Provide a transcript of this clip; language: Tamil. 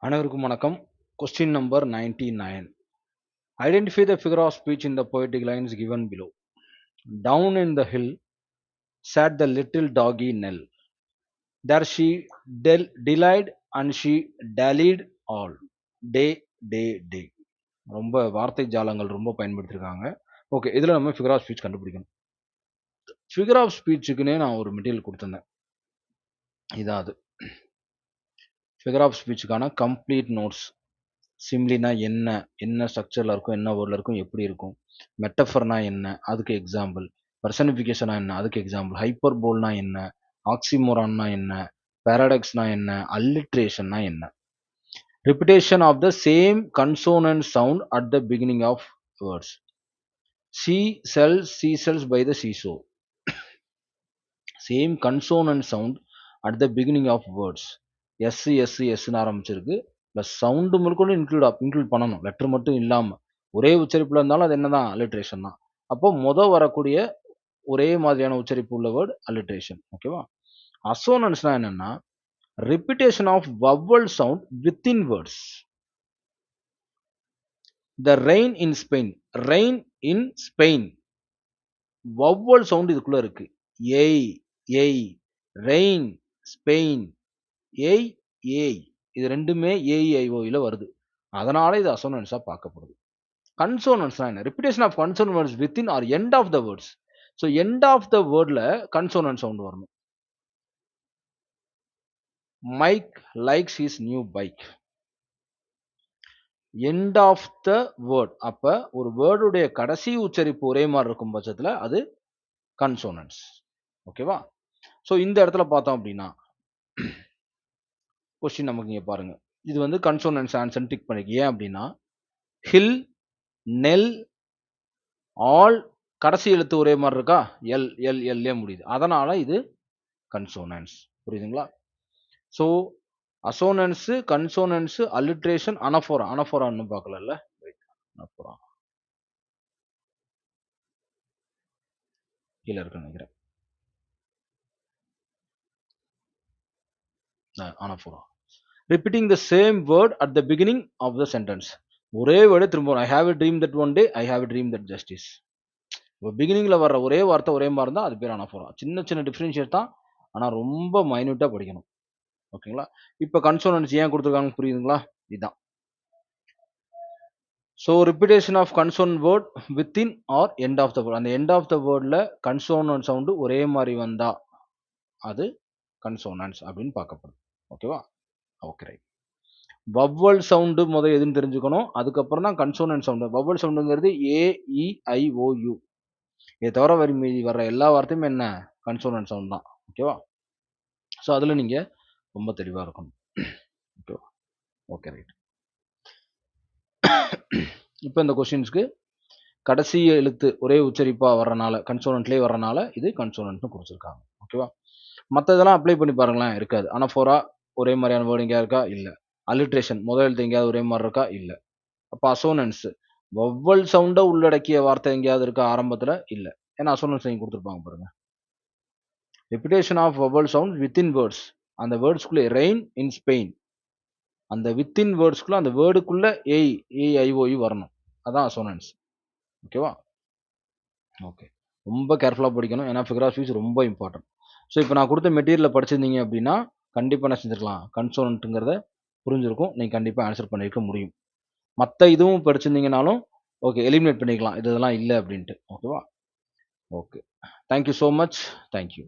அனைவருக்கும் வணக்கம். Question number 99. Identify the figure of speech in the poetic lines given below. Down in the hill sat the little doggy Nell. There she delighted and she dallied all day. ரொம்ப வார்த்தை ஜாலங்கள் ரொம்ப பயன்படுத்திருக்காங்க. ஓகே, இதில் நம்ம ஃபிகர் ஆஃப் ஸ்பீச் கண்டுபிடிக்கணும். ஃபிகர் ஆஃப் ஸ்பீச்சுக்குன்னே நான் ஒரு மெட்டீரியல் கொடுத்துருந்தேன். இதான் அது. ஃபிகர் ஆஃப் ஸ்பீச்சுக்கான கம்ப்ளீட் நோட்ஸ். சிம்லினா என்ன ஸ்ட்ரக்சரில் இருக்கும், என்ன வேர்டில் இருக்கும், எப்படி இருக்கும், மெட்டஃபர்னா என்ன, அதுக்கு எக்ஸாம்பிள், பர்சனிஃபிகேஷனா என்ன, அதுக்கு எக்ஸாம்பிள், ஹைப்பர்போல்னா என்ன, ஆக்சிமோரான்னா என்ன, பேரடாக்ஸ்னா என்ன, அல்லிட்ரேஷன்னா என்ன, repetition of the same consonant sound at the beginning of words, she sells by the seashore, same consonant sound at the beginning of words, எஸ்ன்னு ஆரம்பிச்சிருக்கு, ப்ளஸ் சவுண்டு முழுக்கொண்டு இன்க்ளூட் பண்ணணும், லெட்டர் மட்டும் இல்லாமல். ஒரே உச்சரிப்பில் இருந்தாலும் அது என்னதான், அல்லிட்ரேஷன் தான். அப்போ வரக்கூடிய ஒரே மாதிரியான உச்சரிப்பு உள்ள வேர்டு அல்லிட்ரேஷன். ஓகேவா? அசோனன்ஸ்னா என்னன்னா repetition of vowel sound within words. The rain in Spain vowel sound இதுக்குள்ள இருக்கு. ஏய் ரெயின் ஸ்பெயின் ஏய் இது ரெண்டுமே ஏஇஐஓல வருது. அதனால இது அசோனன்ஸா பார்க்கப்படுது. கன்சோனன்ஸ்னா என்ன? Repetition of consonant words within or end of the words. So end of the வேர்ட்ல கன்சோனன்ட் சவுண்ட் வரணும். Mike likes his new bike. End of the word. அப்ப ஒரு வேர்டுடைய கடைசி உச்சரிப்பு ஒரே மாதிரி இருக்கும் பட்சத்தில் அது கன்சோனன்ஸ். ஓகேவா? ஸோ இந்த இடத்துல பார்த்தோம் அப்படின்னா கொஸ்டின் நமக்கு இங்கே பாருங்க, இது வந்து கன்சோனன்ஸ் ஆன்சர் டிக் பண்ணிக்க. ஏன் அப்படின்னா ஹில், நெல், ஆல் கடைசி எழுத்து ஒரே மாதிரி இருக்கா, எல்லே முடியுது, அதனால இது கன்சோனன்ஸ். புரியுதுங்களா? So assonance, consonance, alliteration, anaphora இன்னும் பார்க்கல. அனஃபோரா கீழே இருக்கு நினைக்கிறேன். Anaphora repeating the same word at the beginning of the sentence. ஒரே வேர்டு திரும்ப, I have a dream that one day, I have a dream that justice. இப்போ பிகினிங்கில் வர்ற ஒரே வார்த்தை ஒரே மாதிரி இருந்தால் அது பேர் அனஃபோரா. சின்ன டிஃப்ரென்ஷியேட் தான், ஆனால் ரொம்ப மைன்யூட்டாக படிக்கணும். ஓகேங்களா? இப்போ கன்சோனன்ஸ் ஏன் கொடுத்துருக்காங்க புரியுதுங்களா? இதுதான். So repetition of consonant word within or end of the word. அந்த எண்ட் ஆஃப் த வேர்டில் கன்சோனன்ட் சவுண்டு ஒரே மாதிரி வந்தா அது கன்சோனன்ஸ் அப்படின்னு பார்க்கப்படும். ஓகேவா? Okay, right. வவ்வல் சவுண்டு முதல் எதுன்னு தெரிஞ்சுக்கணும், அதுக்கப்புறம் தான் கன்சோனன்ட் சவுண்டு. வவ்வல் சவுண்டுங்கிறது ஏஇஐஓயு. இதை தவிர மீதி வர்ற எல்லா வார்த்தையுமே என்ன, கன்சோனன்ட் சவுண்ட் தான். ஓகேவா? ஸோ அதில் நீங்கள் ரொம்ப தெளிவாக இருக்கணும். ஓகேவா? Okay, right. இப்போ இந்த கொஸ்டின்ஸ்க்கு கடைசி எழுத்து ஒரே உச்சரிப்பாக வர்றனால, கன்சோனன்ட்லேயே வர்றனால இது கன்சோனன்ட்னு குறிச்சிருக்காங்க. ஓகேவா? மற்ற இதெல்லாம் அப்ளை பண்ணி பாருங்களேன், இருக்காது. அனஃபோரா ஒரே மாதிரியான வேர்டு எங்கேயா இருக்கா, இல்லை. அல்லிட்ரேஷன் முதல் எழுத்து எங்கேயாவது ஒரே மாதிரி இருக்கா, இல்லை. அப்போ அசோனன்ஸ் வவ்வல் சவுண்டை உள்ளடக்கிய வார்த்தை எங்கேயாவது இருக்கா ஆரம்பத்தில், இல்லை. ஏன்னா அசோனன்ஸ் நீங்கள் கொடுத்துருப்பாங்க பாருங்க. Repetition of vowel sound within words. அந்த வேர்ட்ஸ்குள்ளே ரெயின் இன் ஸ்பெயின், அந்த வித்தின் வேர்ட்ஸ்குள்ள அந்த வேர்டுக்குள்ள ஏஐஓயு வரணும், அதான் அசோனன்ஸ். ஓகேவா? ஓகே, ரொம்ப கேர்ஃபுல்லாக படிக்கணும், ஏன்னா ஃபிகர் ஆஃப் ஸ்பீச் ரொம்ப இம்பார்ட்டன்ட். ஸோ இப்போ நான் கொடுத்த மெட்டீரியலில் படிச்சிருந்தீங்க அப்படின்னா கண்டிப்பாக என்ன செஞ்சிருக்கலாம், கன்சோனன்ட்டுங்கிறத புரிஞ்சிருக்கும், நீங்கள் கண்டிப்பாக ஆன்சர் பண்ணியிருக்க முடியும். மற்ற இதுவும் படிச்சிருந்தீங்கனாலும் ஓகே, எலிமினேட் பண்ணிக்கலாம் இதெல்லாம் இல்லை அப்படின்ட்டு. ஓகேவா? Okay, thank you so much. Thank you.